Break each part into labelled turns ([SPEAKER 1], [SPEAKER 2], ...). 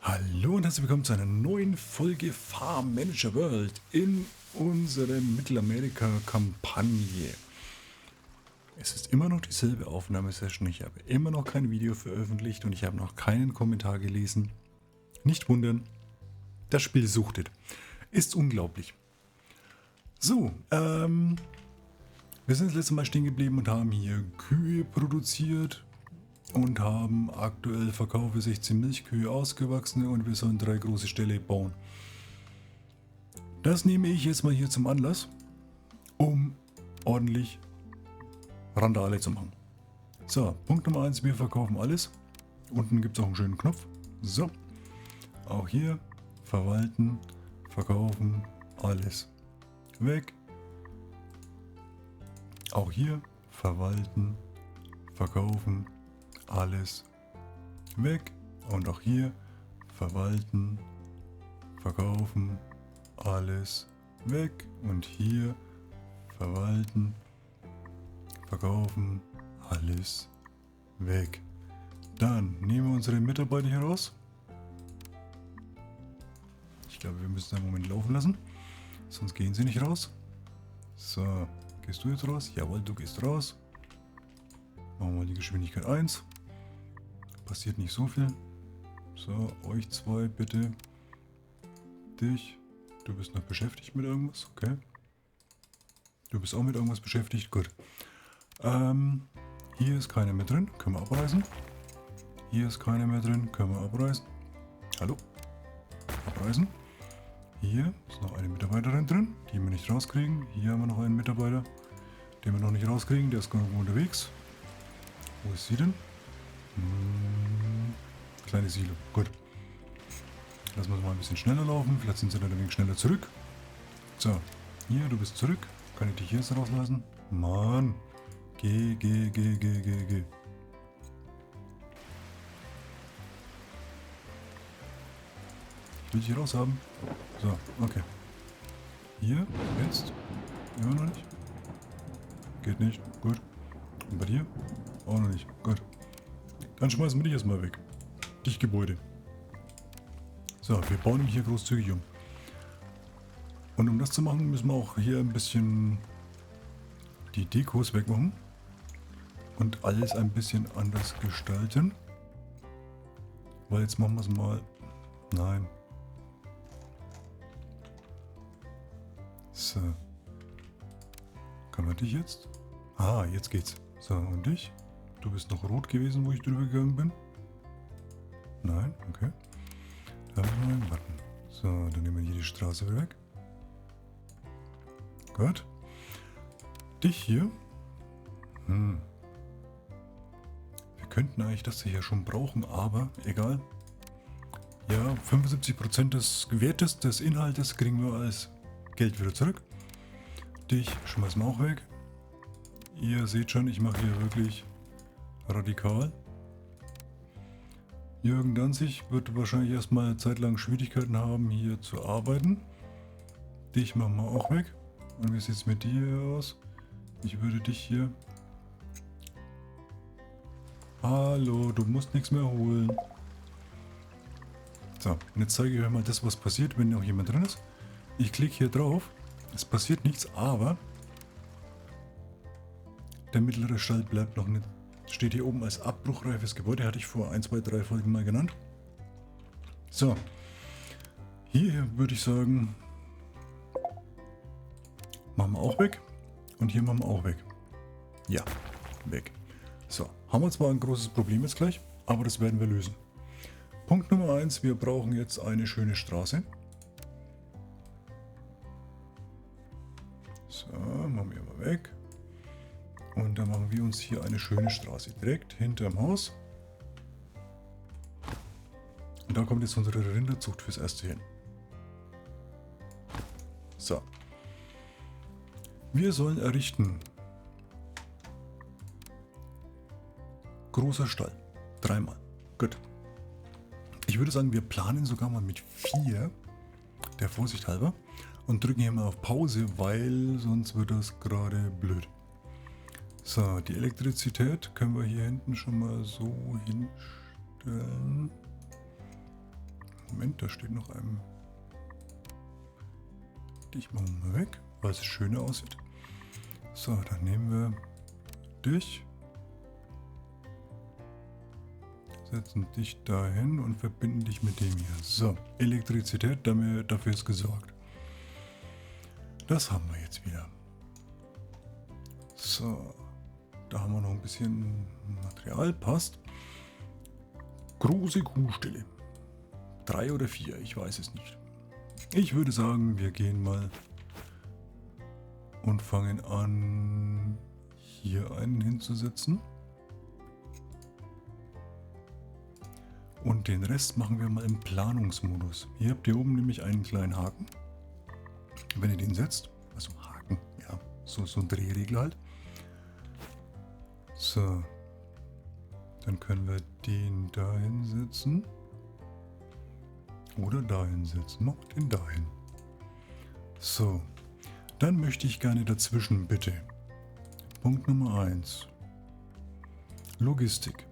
[SPEAKER 1] Hallo und herzlich willkommen zu einer neuen Folge Farm Manager World in unserer Mittelamerika-Kampagne. Es ist immer noch dieselbe Aufnahmesession, ich habe immer noch kein Video veröffentlicht und ich habe noch keinen Kommentar gelesen. Nicht wundern, das Spiel suchtet. Ist unglaublich. So, wir sind das letzte Mal stehen geblieben und haben hier Kühe produziert. Und haben aktuell Verkaufe 16 Milchkühe ausgewachsene und wir sollen 3 große Ställe bauen. Das nehme ich jetzt mal hier zum Anlass, um ordentlich Randale zu machen. So, Punkt Nummer 1, wir verkaufen alles. Unten gibt es auch einen schönen Knopf. So, auch hier verwalten, verkaufen, alles weg. Auch hier verwalten, verkaufen, alles weg. Und auch hier verwalten, verkaufen, alles weg. Und hier verwalten, verkaufen, alles weg. Dann nehmen wir unsere Mitarbeiter hier raus. Ich glaube, wir müssen einen Moment laufen lassen, sonst gehen sie nicht raus. So, gehst du jetzt raus? Jawohl, du gehst raus. Machen wir mal die Geschwindigkeit 1. Passiert nicht so viel. So, euch zwei bitte. Dich. Du bist noch beschäftigt mit irgendwas? Okay. Du bist auch mit irgendwas beschäftigt? Gut. Hier ist keiner mehr drin. Können wir abreißen. Hier ist keiner mehr drin. Können wir abreißen. Hallo? Abreißen. Hier ist noch eine Mitarbeiterin drin, die wir nicht rauskriegen. Hier haben wir noch einen Mitarbeiter, den wir noch nicht rauskriegen. Der ist irgendwo unterwegs. Wo ist sie denn? Kleine Silo. Gut. Lassen wir es mal ein bisschen schneller laufen. Vielleicht sind sie dann ein wenig schneller zurück. So. Hier, du bist zurück. Kann ich dich hier jetzt rauslassen? Mann. Geh. Ich will dich hier raus haben. So, okay. Hier, jetzt. Immer noch nicht. Geht nicht. Gut. Und bei dir? Auch noch nicht. Gut. Dann schmeißen wir dich erstmal weg. Dich Gebäude. So, wir bauen ihn hier großzügig um. Und um das zu machen, müssen wir auch hier ein bisschen die Dekos wegmachen. Und alles ein bisschen anders gestalten. Weil jetzt machen wir es mal... Nein. So. Kann man dich jetzt? Ah, jetzt geht's. So, und dich? Du bist noch rot gewesen, wo ich drüber gegangen bin? Nein? Okay. Da haben wir noch einen Button. So, dann nehmen wir hier die Straße wieder weg. Gut. Dich hier. Wir könnten eigentlich das hier schon brauchen, aber egal. Ja, 75% des Wertes des Inhaltes kriegen wir als Geld wieder zurück. Dich schmeißen wir auch weg. Ihr seht schon, ich mache hier wirklich radikal. Jürgen Danzig wird wahrscheinlich erstmal eine Zeit lang Schwierigkeiten haben, hier zu arbeiten. Dich machen wir auch weg. Und wie sieht es mit dir aus? Ich würde dich hier... Hallo, du musst nichts mehr holen. So, und jetzt zeige ich euch mal das, was passiert, wenn noch jemand drin ist. Ich klicke hier drauf. Es passiert nichts, aber der mittlere Stall bleibt noch nicht. Steht hier oben als abbruchreifes Gebäude, hatte ich vor 1, 2, 3 Folgen mal genannt. So, hier würde ich sagen, machen wir auch weg und hier machen wir auch weg. Ja, weg. So, haben wir zwar ein großes Problem jetzt gleich, aber das werden wir lösen. Punkt Nummer 1, wir brauchen jetzt eine schöne Straße. So, machen wir mal weg. Und dann machen wir uns hier eine schöne Straße direkt hinterm Haus. Und da kommt jetzt unsere Rinderzucht fürs Erste hin. So. Wir sollen errichten. Großer Stall. 3-mal. Gut. Ich würde sagen, wir planen sogar mal mit 4. Der Vorsicht halber. Und drücken hier mal auf Pause, weil sonst wird das gerade blöd. So, die Elektrizität können wir hier hinten schon mal so hinstellen. Moment, da steht noch ein... Dich machen wir mal weg, weil es schöner aussieht. So, dann nehmen wir dich. Setzen dich dahin und verbinden dich mit dem hier. So, Elektrizität, dafür ist gesorgt. Das haben wir jetzt wieder. So, da haben wir noch ein bisschen Material, passt. Große Kuhstelle. 3 oder 4, ich weiß es nicht. Ich würde sagen, wir gehen mal und fangen an, hier einen hinzusetzen. Und den Rest machen wir mal im Planungsmodus. Hier habt ihr oben nämlich einen kleinen Haken. Wenn ihr den setzt, also Haken, ja, so ein Drehregler halt. So, dann können wir den dahin setzen. Oder dahin setzen. Noch den dahin. So, dann möchte ich gerne dazwischen bitte. Punkt Nummer 1. Logistik.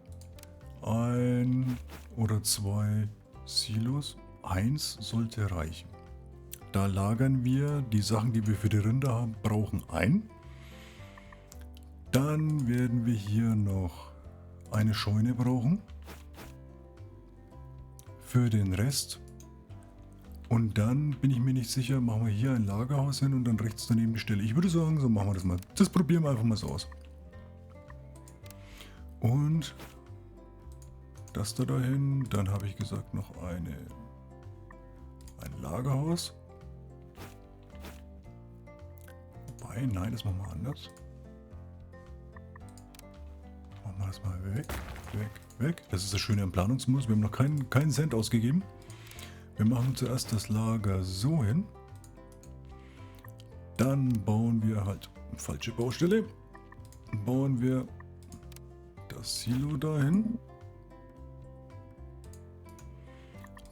[SPEAKER 1] 1 oder 2 Silos. 1 sollte reichen. Da lagern wir die Sachen, die wir für die Rinder haben, brauchen ein. Dann werden wir hier noch eine Scheune brauchen. Für den Rest. Und dann bin ich mir nicht sicher, machen wir hier ein Lagerhaus hin und dann rechts daneben die Stelle. Ich würde sagen, so machen wir das mal. Das probieren wir einfach mal so aus. Und das da dahin. Dann habe ich gesagt noch ein Lagerhaus. Wobei, nein, das machen wir anders. Machen wir das mal weg, weg, weg. Das ist das Schöne am Planungsmodus. Wir haben noch keinen Cent ausgegeben. Wir machen zuerst das Lager so hin. Dann bauen wir halt, falsche Baustelle, bauen wir das Silo dahin.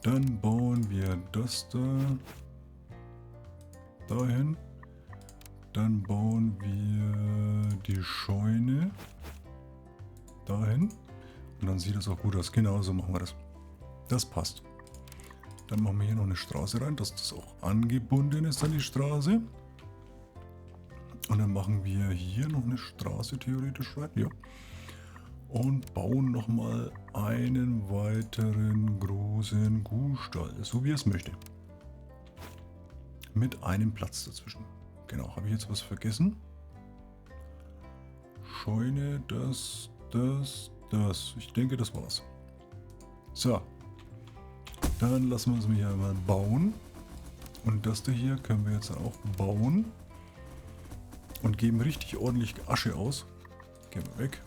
[SPEAKER 1] Dann bauen wir das da dahin. Dann bauen wir die Scheune dahin. Und dann sieht das auch gut aus. Genau so machen wir das. Das passt. Dann machen wir hier noch eine Straße rein, dass das auch angebunden ist an die Straße. Und dann machen wir hier noch eine Straße theoretisch rein. Ja. Und bauen nochmal einen weiteren großen Kuhstall, so wie er es möchte. Mit einem Platz dazwischen. Genau, habe ich jetzt was vergessen? Scheune, das. Ich denke, das war's. So. Dann lassen wir uns hier einmal bauen. Und das da hier können wir jetzt auch bauen. Und geben richtig ordentlich Asche aus. Gehen wir weg.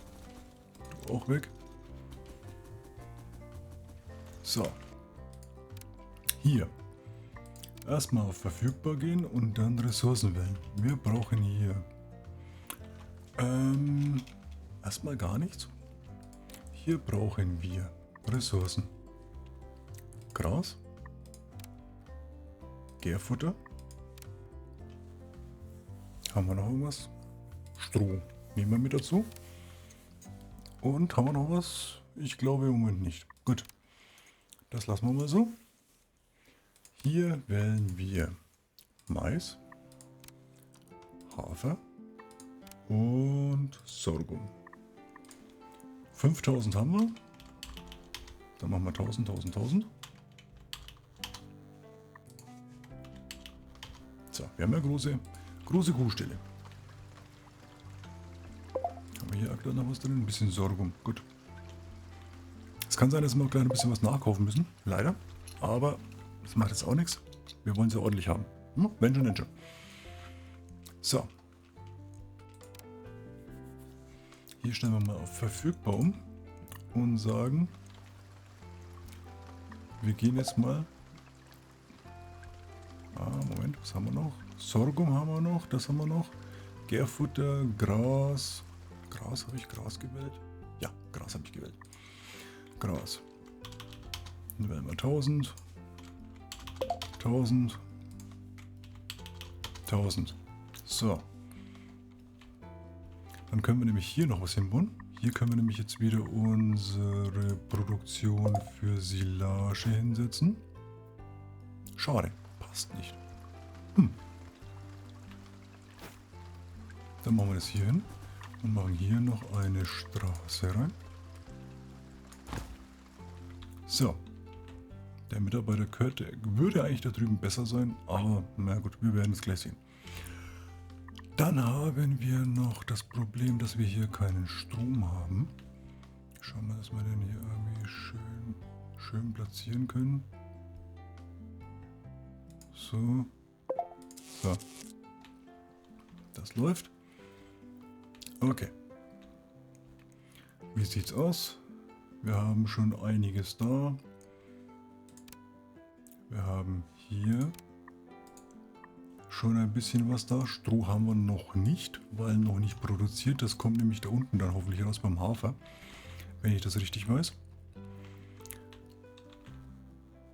[SPEAKER 1] Du auch weg. So. Hier. Erstmal auf verfügbar gehen und dann Ressourcen wählen. Wir brauchen hier erstmal gar nichts. Hier brauchen wir Ressourcen. Gras. Gärfutter. Haben wir noch irgendwas? Stroh. Nehmen wir mit dazu. Und haben wir noch was? Ich glaube im Moment nicht. Gut. Das lassen wir mal so. Hier wählen wir Mais, Hafer und Sorghum. 5000 haben wir. Dann machen wir 1000, 1000, 1000. So, wir haben ja große Kuhstelle. Haben wir hier aktuell noch was drin? Ein bisschen Sorghum. Gut. Es kann sein, dass wir noch gleich ein bisschen was nachkaufen müssen. Leider. Aber das macht jetzt auch nichts. Wir wollen es ja ordentlich haben. Wenn schon, denn schon. So. Hier stellen wir mal auf verfügbar um und sagen, wir gehen jetzt mal. Moment, was haben wir noch? Sorghum haben wir noch, das haben wir noch. Gärfutter, Gras. Gras, habe ich Gras gewählt? Ja, Gras habe ich gewählt. Gras. Dann wählen wir 1000. 1000. 1000. So. Dann können wir nämlich hier noch was hinbauen. Hier können wir nämlich jetzt wieder unsere Produktion für Silage hinsetzen. Schade, passt nicht. Dann machen wir das hier hin und machen hier noch eine Straße rein. So. Der Mitarbeiter würde eigentlich da drüben besser sein, aber na gut, wir werden es gleich sehen. Dann haben wir noch das Problem, dass wir hier keinen Strom haben. Schauen wir, dass wir den hier irgendwie schön platzieren können. So. So. Das läuft. Okay. Wie sieht's aus? Wir haben schon einiges da. Wir haben hier schon ein bisschen was da. Stroh haben wir noch nicht, weil noch nicht produziert. Das kommt nämlich da unten dann hoffentlich raus beim Hafer, wenn ich das richtig weiß.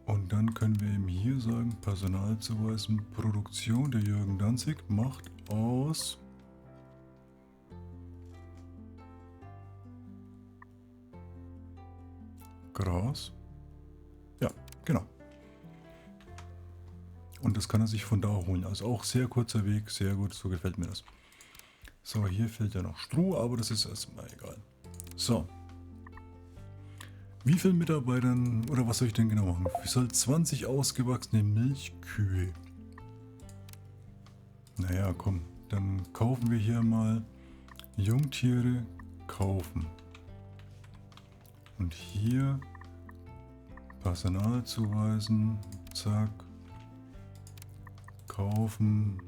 [SPEAKER 1] Und dann können wir eben hier sagen, Personal zuweisen, Produktion. Der Jürgen Danzig macht aus Gras. Ja, genau. Und das kann er sich von da holen. Also auch sehr kurzer Weg, sehr gut, so gefällt mir das. So, hier fehlt ja noch Stroh, aber das ist erstmal egal. So. Wie viele Mitarbeitern, oder was soll ich denn genau machen? Ich soll 20 ausgewachsene Milchkühe. Naja, komm, dann kaufen wir hier mal Jungtiere kaufen. Und hier Personal zuweisen, zack. Kaufen,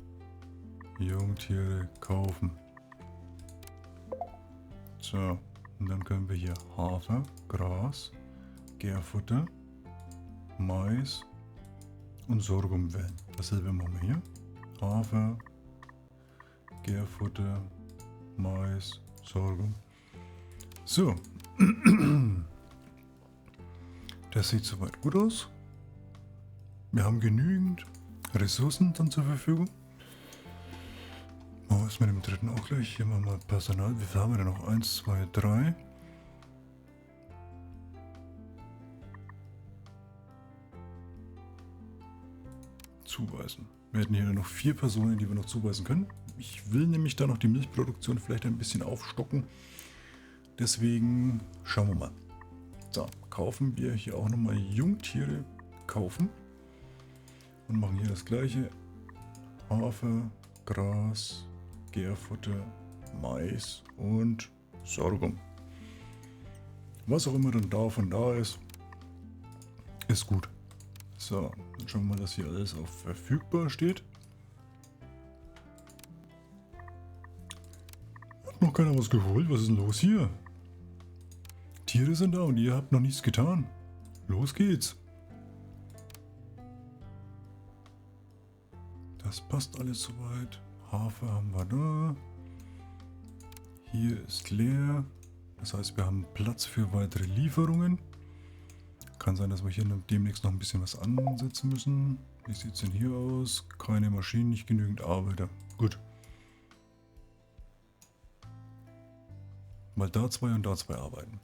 [SPEAKER 1] Jungtiere kaufen. So, und dann können wir hier Hafer, Gras, Gärfutter, Mais und Sorghum wählen. Dasselbe machen wir hier. Hafer, Gärfutter, Mais, Sorghum. So. Das sieht soweit gut aus. Wir haben genügend Ressourcen dann zur Verfügung. Machen wir es mit dem dritten auch gleich. Hier machen wir Personal. Wie viel haben wir denn noch? 1, 2, 3. Zuweisen. Wir hätten hier noch 4 Personen, die wir noch zuweisen können. Ich will nämlich da noch die Milchproduktion vielleicht ein bisschen aufstocken. Deswegen schauen wir mal. So, kaufen wir hier auch nochmal Jungtiere kaufen. Und machen hier das gleiche. Hafer, Gras, Gärfutter, Mais und Sorghum. Was auch immer dann davon da ist, ist gut. So, dann schauen wir mal, dass hier alles auf verfügbar steht. Hat noch keiner was geholt? Was ist denn los hier? Tiere sind da und ihr habt noch nichts getan. Los geht's. Das passt alles soweit. Hafer haben wir da. Hier ist leer. Das heißt, wir haben Platz für weitere Lieferungen. Kann sein, dass wir hier demnächst noch ein bisschen was ansetzen müssen. Wie sieht es denn hier aus? Keine Maschinen, nicht genügend Arbeiter. Gut. Weil da 2 und da 2 arbeiten.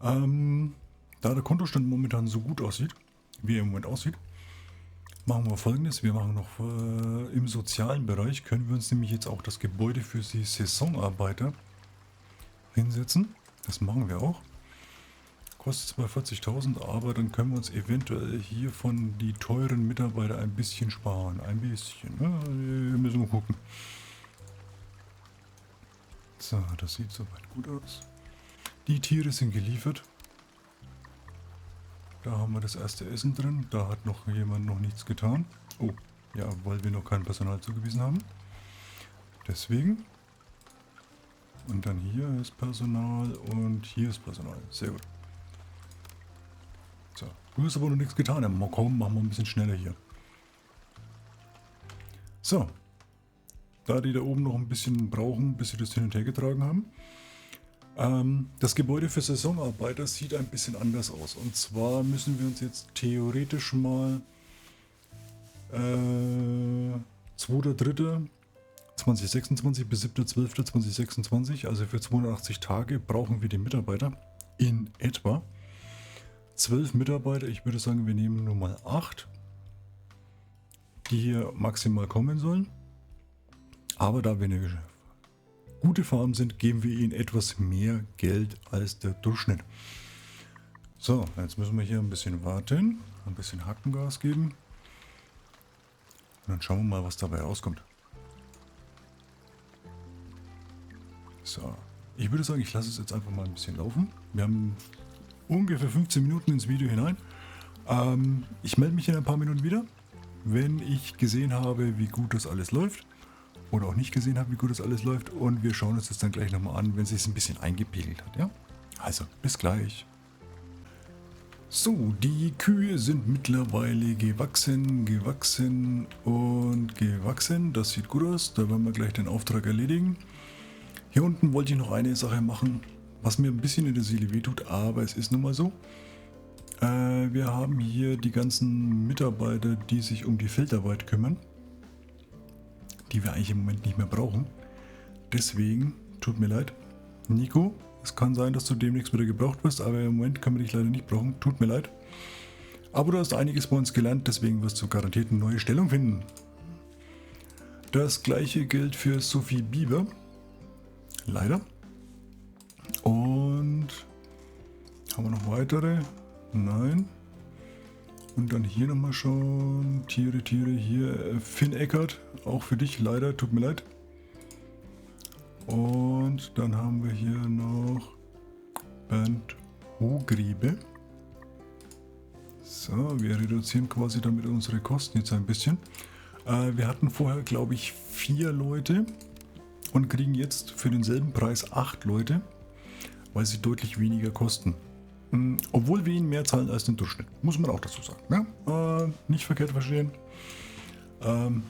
[SPEAKER 1] Da der Kontostand momentan so gut aussieht, wie er im Moment aussieht, machen wir Folgendes. Wir machen noch im sozialen Bereich, können wir uns nämlich jetzt auch das Gebäude für die Saisonarbeiter hinsetzen. Das machen wir auch. Kostet zwar 40.000, aber dann können wir uns eventuell hiervon die teuren Mitarbeiter ein bisschen sparen. Ein bisschen. Ja, wir müssen mal gucken. So, das sieht soweit gut aus. Die Tiere sind geliefert. Da haben wir das erste Essen drin. Da hat noch jemand noch nichts getan. Oh, ja, weil wir noch kein Personal zugewiesen haben. Deswegen. Und dann hier ist Personal und hier ist Personal. Sehr gut. So, du hast aber noch nichts getan. Ja, mal kommen, machen wir ein bisschen schneller hier. So. Da die da oben noch ein bisschen brauchen, bis sie das hin und her getragen haben. Das Gebäude für Saisonarbeiter sieht ein bisschen anders aus. Und zwar müssen wir uns jetzt theoretisch mal 2.3.2026 bis 7.12.2026, also für 280 Tage, brauchen wir die Mitarbeiter in etwa. 12 Mitarbeiter, ich würde sagen, wir nehmen nur mal 8. die hier maximal kommen sollen. Aber da wir eine gute Farm sind, geben wir ihnen etwas mehr Geld als der Durchschnitt. So, jetzt müssen wir hier ein bisschen warten, ein bisschen Hackengas geben. Und dann schauen wir mal, was dabei rauskommt. So, ich würde sagen, ich lasse es jetzt einfach mal ein bisschen laufen. Wir haben ungefähr 15 Minuten ins Video hinein. Ich melde mich in ein paar Minuten wieder, wenn ich gesehen habe, wie gut das alles läuft. Oder auch nicht gesehen habe, wie gut das alles läuft. Und wir schauen uns das dann gleich nochmal an, wenn es sich ein bisschen eingepegelt hat. Ja? Also, bis gleich. So, die Kühe sind mittlerweile gewachsen. Das sieht gut aus. Da werden wir gleich den Auftrag erledigen. Hier unten wollte ich noch eine Sache machen, was mir ein bisschen in der Seele wehtut, aber es ist nun mal so. Wir haben hier die ganzen Mitarbeiter, die sich um die Feldarbeit kümmern, die wir eigentlich im Moment nicht mehr brauchen. Deswegen, tut mir leid, Nico, es kann sein, dass du demnächst wieder gebraucht wirst, aber im Moment können wir dich leider nicht brauchen, tut mir leid. Aber du hast einiges bei uns gelernt, deswegen wirst du garantiert eine neue Stellung finden. Das gleiche gilt für Sophie Bieber, leider. Und haben wir noch weitere? Nein. Und dann hier nochmal schon Tiere, hier Finn Eckert, auch für dich leider, tut mir leid. Und dann haben wir hier noch Bernd Hogriebe. So, wir reduzieren quasi damit unsere Kosten jetzt ein bisschen. Wir hatten vorher, glaube ich, 4 Leute und kriegen jetzt für denselben Preis 8 Leute, weil sie deutlich weniger kosten. Obwohl wir ihnen mehr zahlen als den Durchschnitt, muss man auch dazu sagen. Ja? Nicht verkehrt verstehen.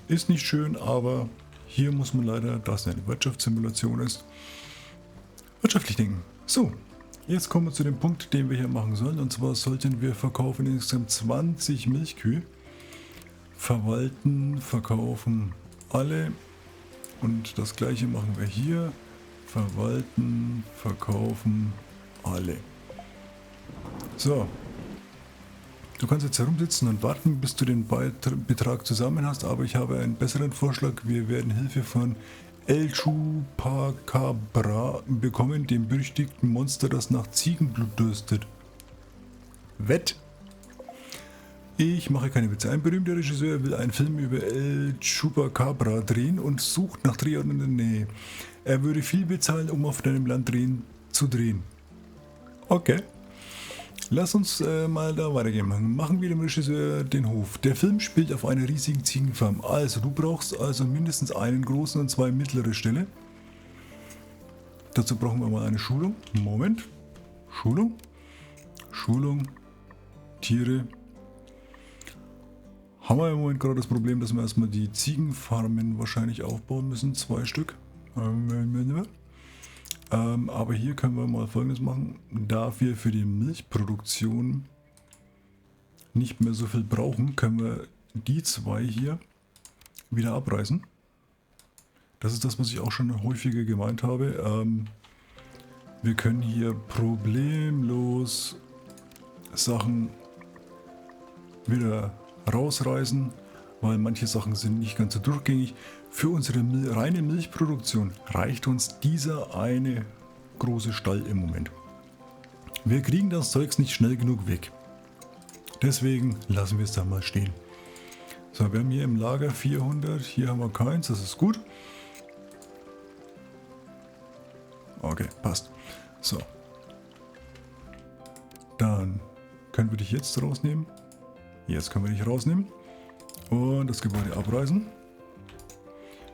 [SPEAKER 1] Ist nicht schön, aber hier muss man leider, da es eine Wirtschaftssimulation ist, wirtschaftlich denken. So, jetzt kommen wir zu dem Punkt, den wir hier machen sollen. Und zwar sollten wir verkaufen insgesamt 20 Milchkühe. Verwalten, verkaufen alle. Und das gleiche machen wir hier. Verwalten, verkaufen alle. So, du kannst jetzt herumsitzen und warten, bis du den Betrag zusammen hast, aber ich habe einen besseren Vorschlag. Wir werden Hilfe von El Chupacabra bekommen, dem berüchtigten Monster, das nach Ziegenblut dürstet. Wett! Ich mache keine Witze. Ein berühmter Regisseur will einen Film über El Chupacabra drehen und sucht nach Drehorten in der Nähe. Er würde viel bezahlen, um auf deinem Land zu drehen. Okay. Lass uns mal da weitergehen. Machen wir dem Regisseur den Hof. Der Film spielt auf einer riesigen Ziegenfarm. Also, du brauchst also mindestens einen großen und 2 mittlere Ställe. Dazu brauchen wir mal eine Schulung. Moment. Schulung. Tiere. Haben wir im Moment gerade das Problem, dass wir erstmal die Ziegenfarmen wahrscheinlich aufbauen müssen. 2 Stück. Aber hier können wir mal Folgendes machen. Da wir für die Milchproduktion nicht mehr so viel brauchen, können wir die 2 hier wieder abreißen. Das ist das, was ich auch schon häufiger gemeint habe. Wir können hier problemlos Sachen wieder rausreißen, weil manche Sachen sind nicht ganz so durchgängig. Für unsere reine Milchproduktion reicht uns dieser eine große Stall im Moment. Wir kriegen das Zeugs nicht schnell genug weg. Deswegen lassen wir es da mal stehen. So, wir haben hier im Lager 400, hier haben wir keins, das ist gut. Okay, passt. So. Dann können wir dich jetzt rausnehmen. Jetzt können wir dich rausnehmen. Und das Gebäude abreißen.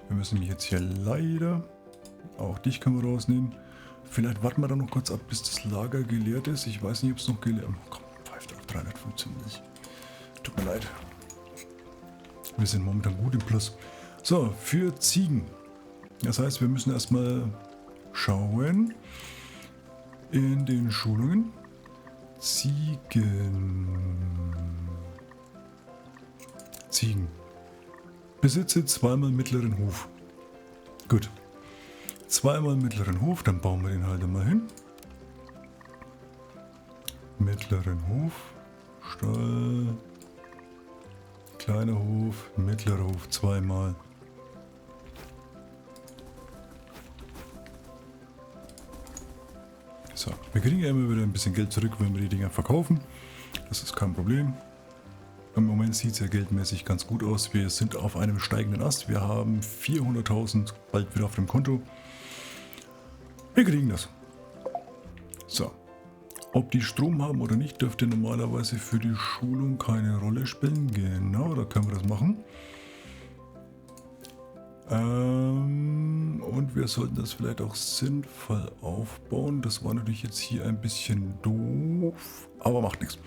[SPEAKER 1] Wir müssen mich jetzt hier leider... Auch dich können wir rausnehmen. Vielleicht warten wir dann noch kurz ab, bis das Lager geleert ist. Ich weiß nicht, ob es noch geleert ist. Komm, pfeift auf 315 Milch. Tut mir leid. Wir sind momentan gut im Plus. So, für Ziegen. Das heißt, wir müssen erstmal schauen in den Schulungen. Ziegen. Besitze 2-mal mittleren Hof. Gut. 2-mal mittleren Hof, dann bauen wir den halt einmal hin. Mittleren Hof. Stall. Kleiner Hof, mittlerer Hof, zweimal. So, wir kriegen ja immer wieder ein bisschen Geld zurück, wenn wir die Dinger verkaufen. Das ist kein Problem. Im Moment sieht es ja geldmäßig ganz gut aus. Wir sind auf einem steigenden Ast. Wir haben 400.000 bald wieder auf dem Konto. Wir kriegen das. So. Ob die Strom haben oder nicht, dürfte normalerweise für die Schulung keine Rolle spielen. Genau, da können wir das machen. Und wir sollten das vielleicht auch sinnvoll aufbauen. Das war natürlich jetzt hier ein bisschen doof, aber macht nichts.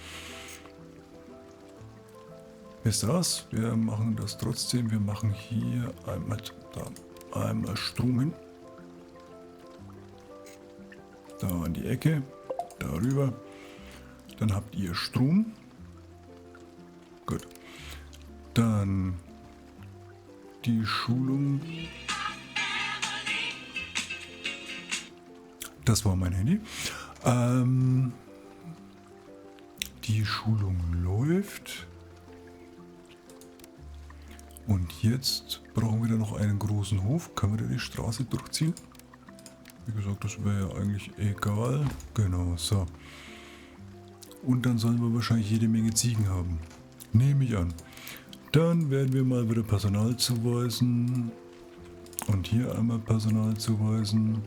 [SPEAKER 1] Wisst ihr was? Wir machen das trotzdem. Wir machen hier einmal Strom hin. Da an die Ecke. Darüber. Dann habt ihr Strom. Gut. Dann die Schulung. Das war mein Handy. Die Schulung läuft. Und jetzt brauchen wir da noch einen großen Hof. Können wir da die Straße durchziehen? Wie gesagt, das wäre ja eigentlich egal. Genau, so. Und dann sollen wir wahrscheinlich jede Menge Ziegen haben. Nehme ich an. Dann werden wir mal wieder Personal zuweisen. Und hier einmal Personal zuweisen.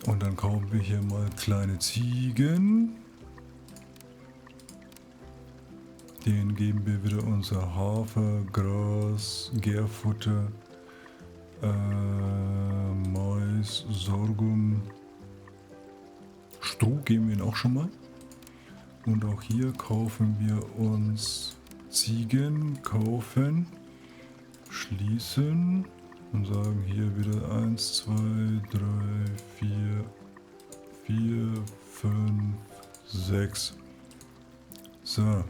[SPEAKER 1] Und dann kaufen wir hier mal kleine Ziegen. Denen geben wir wieder unser Hafer, Gras, Gärfutter, Mais, Sorghum. Stroh geben wir ihnen auch schon mal. Und auch hier kaufen wir uns Ziegen, kaufen, schließen und sagen hier wieder 1, 2, 3, 4, 5, 6. So.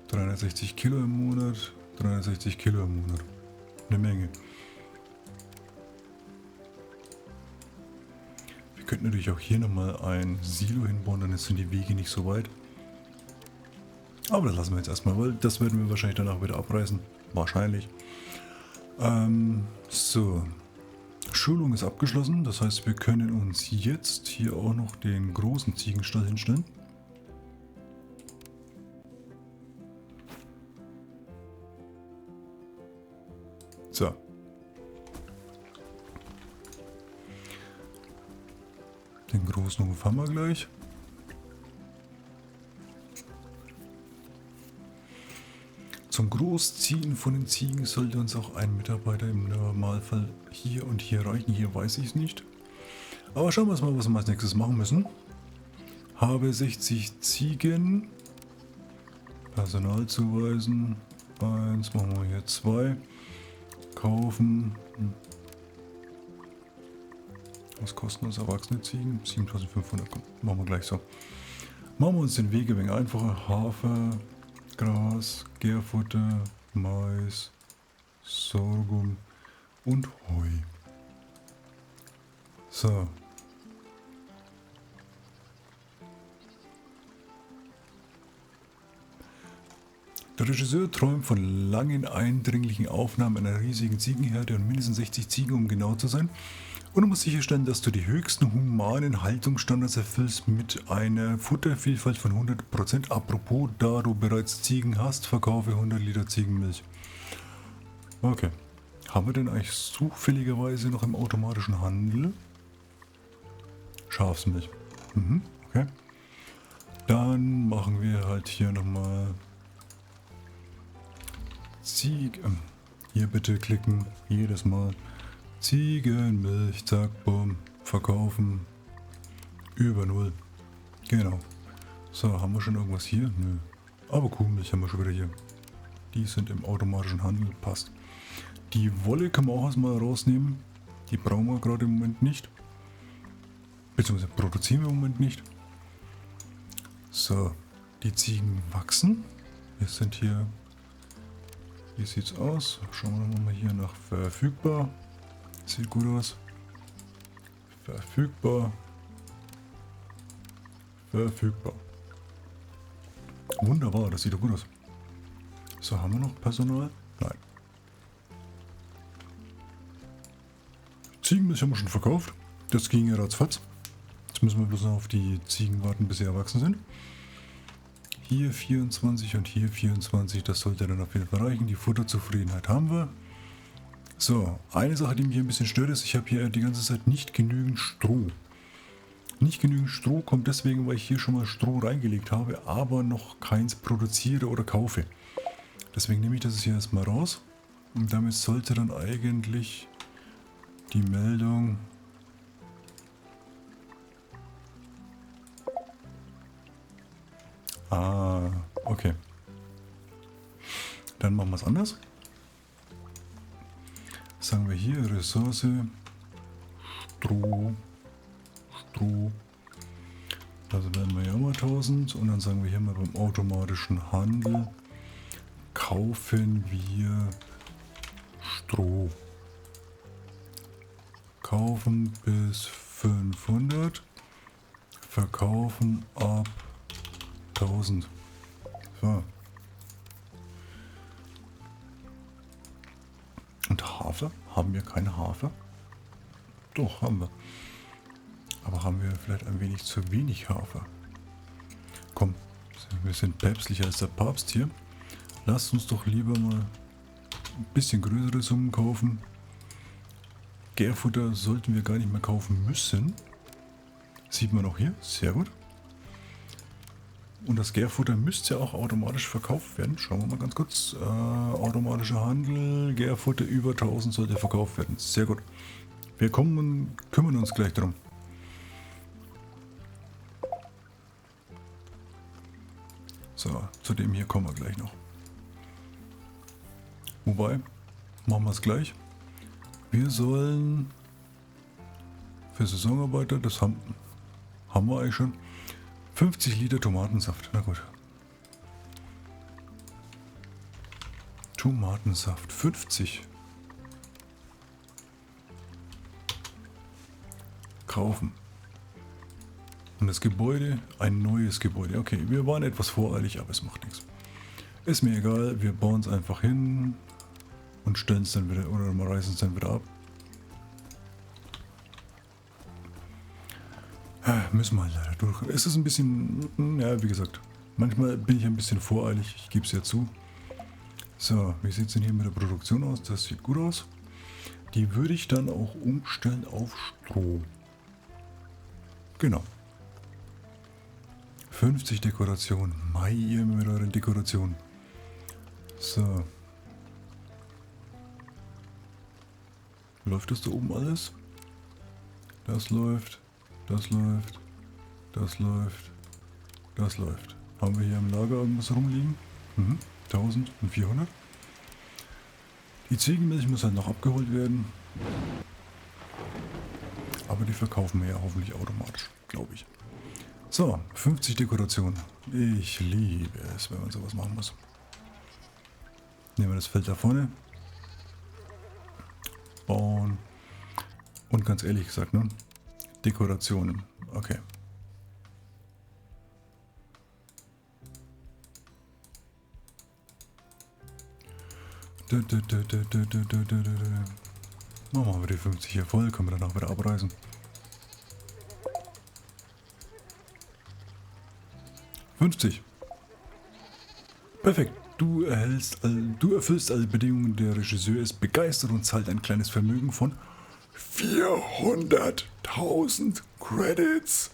[SPEAKER 1] 360 Kilo im Monat, 360 Kilo im Monat. Eine Menge. Wir könnten natürlich auch hier nochmal ein Silo hinbauen, dann sind die Wege nicht so weit. Aber das lassen wir jetzt erstmal, weil das werden wir wahrscheinlich danach wieder abreißen. Wahrscheinlich. So. Schulung ist abgeschlossen, das heißt, wir können uns jetzt hier auch noch den großen Ziegenstall hinstellen. So. Den großen Hof haben wir gleich. Zum Großziehen von den Ziegen sollte uns auch ein Mitarbeiter im Normalfall hier und hier reichen. Hier weiß ich es nicht. Aber schauen wir uns mal, was wir als nächstes machen müssen. Habe 60 Ziegen. Personal zuweisen. 1, machen wir hier 2. Kaufen. Was kosten uns erwachsene Ziegen? 7500. Komm, machen wir gleich so. Machen wir uns den Weg ein wenig einfacher. Hafer, Gras, Gärfutter, Mais, Sorghum und Heu. So. Der Regisseur träumt von langen, eindringlichen Aufnahmen einer riesigen Ziegenherde und mindestens 60 Ziegen, um genau zu sein. Und du musst sicherstellen, dass du die höchsten humanen Haltungsstandards erfüllst mit einer Futtervielfalt von 100%. Apropos, da du bereits Ziegen hast, verkaufe 100 Liter Ziegenmilch. Okay. Haben wir denn eigentlich zufälligerweise noch im automatischen Handel Schafsmilch? Okay. Dann machen wir halt hier nochmal Ziegen. Hier bitte klicken, jedes Mal. Ziegenmilch, zack, bumm, verkaufen. Über 0. Genau. So, haben wir schon irgendwas hier? Nö. Aber Kuhmilch haben wir schon wieder hier. Die sind im automatischen Handel, passt. Die Wolle kann man auch erstmal rausnehmen. Die brauchen wir gerade im Moment nicht. Beziehungsweise produzieren wir im Moment nicht. So, die Ziegen wachsen. Wir sind hier. Wie sieht's aus? Schauen wir mal hier nach verfügbar. Sieht gut aus. Verfügbar. verfügbar. Wunderbar, das sieht doch gut aus. So, haben wir noch Personal? Nein. Ziegenmilch haben wir schon verkauft. Das ging ja ratzfatz. Jetzt müssen wir bloß noch auf die Ziegen warten, bis sie erwachsen sind. Hier 24 und hier 24, das sollte dann auf jeden Fall reichen. Die Futterzufriedenheit haben wir. So, eine Sache, die mich ein bisschen stört, ist, ich habe hier die ganze Zeit nicht genügend Stroh. Nicht genügend Stroh kommt deswegen, weil ich hier schon mal Stroh reingelegt habe, aber noch keins produziere oder kaufe. Deswegen nehme ich das hier erstmal raus. Und damit sollte dann eigentlich die Meldung... Ah, okay. Dann machen wir es anders. Sagen wir hier Ressource, Stroh. Also werden wir ja mal 1000 und dann sagen wir hier mal beim automatischen Handel kaufen wir Stroh. Kaufen bis 500, verkaufen ab 1000. So. Und Hafer? Haben wir keine Hafer? Doch, haben wir. Aber haben wir vielleicht ein wenig zu wenig Hafer? Komm, wir sind päpstlicher als der Papst hier. Lasst uns doch lieber mal ein bisschen größere Summen kaufen. Gärfutter sollten wir gar nicht mehr kaufen müssen. Sieht man auch hier, sehr gut. Und das Gärfutter müsste auch automatisch verkauft werden. Schauen wir mal ganz kurz. Automatischer Handel, Gärfutter über 1000 sollte verkauft werden. Sehr gut. Wir kommen und kümmern uns gleich darum. So, zu dem hier kommen wir gleich noch. Wobei, machen wir es gleich. Wir sollen für Saisonarbeiter, das haben wir eigentlich schon, 50 Liter Tomatensaft. Na gut. Tomatensaft, 50. Kaufen. Und das Gebäude, ein neues Gebäude. Okay, wir waren etwas voreilig, aber es macht nichts. Ist mir egal, wir bauen es einfach hin und stellen es dann wieder, oder mal reißen es dann wieder ab. Müssen wir halt leider durch. Es ist ein bisschen, ja, wie gesagt, manchmal bin ich ein bisschen voreilig, ich gebe es ja zu. So, wie sieht es denn hier mit der Produktion aus? Das sieht gut aus. Die würde ich dann auch umstellen auf Stroh. Genau. 50 Dekorationen. Mai, ihr mit euren Dekorationen. So. Läuft das da oben alles? Das läuft. Das läuft. Das läuft. Das läuft. Haben wir hier im Lager irgendwas rumliegen? 1400. Die Ziegenmilch muss halt noch abgeholt werden. Aber die verkaufen wir ja hoffentlich automatisch, glaube ich. So, 50 Dekorationen. Ich liebe es, wenn man sowas machen muss. Nehmen wir das Feld da vorne. Bauen. Und ganz ehrlich gesagt, ne? Dekorationen. Okay. Machen wir die 50 hier voll, können wir danach wieder abreißen. $50. Perfekt. Du erfüllst alle Bedingungen. Der Regisseur ist begeistert und zahlt ein kleines Vermögen von 400.000 Credits.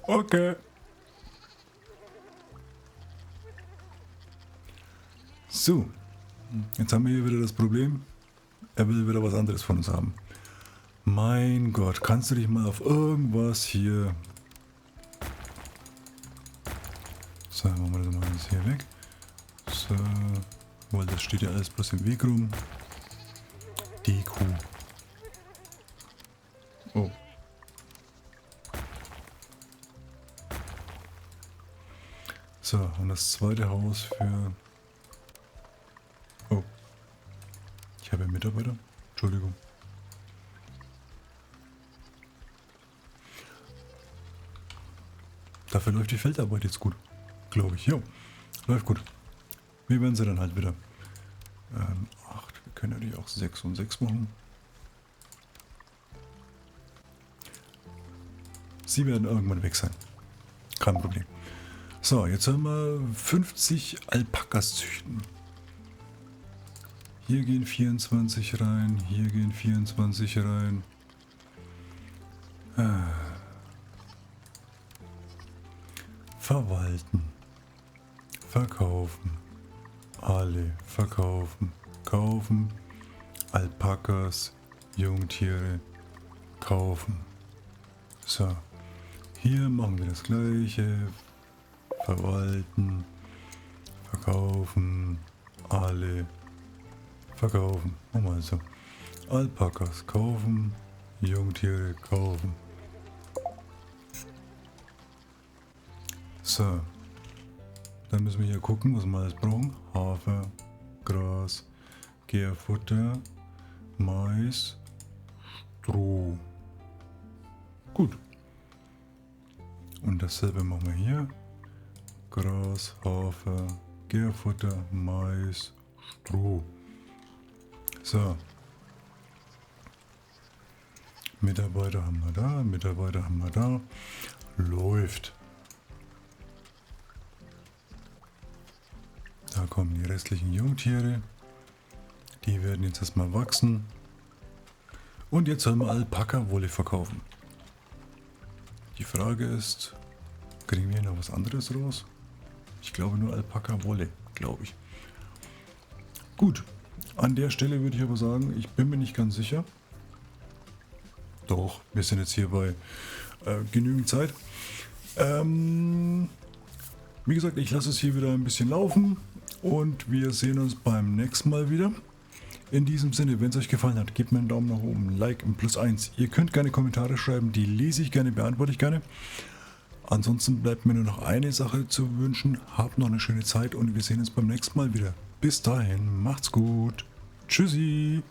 [SPEAKER 1] Okay. So. Jetzt haben wir hier wieder das Problem. Er will wieder was anderes von uns haben. Mein Gott, kannst du dich mal auf irgendwas hier... So, machen wir das mal jetzt hier weg. So, weil das steht ja alles bloß im Weg rum. Deko. Oh. So, und das zweite Haus für... Oh. Ich habe einen Mitarbeiter. Entschuldigung. Dafür läuft die Feldarbeit jetzt gut. Glaube ich. Ja, läuft gut. Wir werden sie dann halt wieder. 8. Wir können natürlich auch 6 und 6 machen. Sie werden irgendwann weg sein. Kein Problem. So, jetzt haben wir 50 Alpakas züchten. Hier gehen 24 rein, hier gehen 24 rein. Verwalten. Verkaufen. Alle verkaufen. Kaufen. Alpakas. Jungtiere. Kaufen. So. Hier machen wir das gleiche. Verwalten. Verkaufen. Alle verkaufen. Nochmal so. Alpakas kaufen. Jungtiere kaufen. So. Dann müssen wir hier gucken, was wir alles brauchen. Hafer, Gras, Gärfutter, Mais, Stroh. Gut. Und dasselbe machen wir hier. Gras, Hafer, Gärfutter, Mais, Stroh. So. Mitarbeiter haben wir da, Mitarbeiter haben wir da. Läuft. Da kommen die restlichen Jungtiere. Die werden jetzt erstmal wachsen. Und jetzt sollen wir Alpaka-Wolle verkaufen. Die Frage ist, kriegen wir noch was anderes raus? Ich glaube nur Alpaka-Wolle, glaube ich. Gut, an der Stelle würde ich aber sagen, ich bin mir nicht ganz sicher. Doch, wir sind jetzt hier bei genügend Zeit. Wie gesagt, ich lasse es hier wieder ein bisschen laufen und wir sehen uns beim nächsten Mal wieder. In diesem Sinne, wenn es euch gefallen hat, gebt mir einen Daumen nach oben, ein Like, ein +1. Ihr könnt gerne Kommentare schreiben, die lese ich gerne, beantworte ich gerne. Ansonsten bleibt mir nur noch eine Sache zu wünschen. Habt noch eine schöne Zeit und wir sehen uns beim nächsten Mal wieder. Bis dahin, macht's gut. Tschüssi.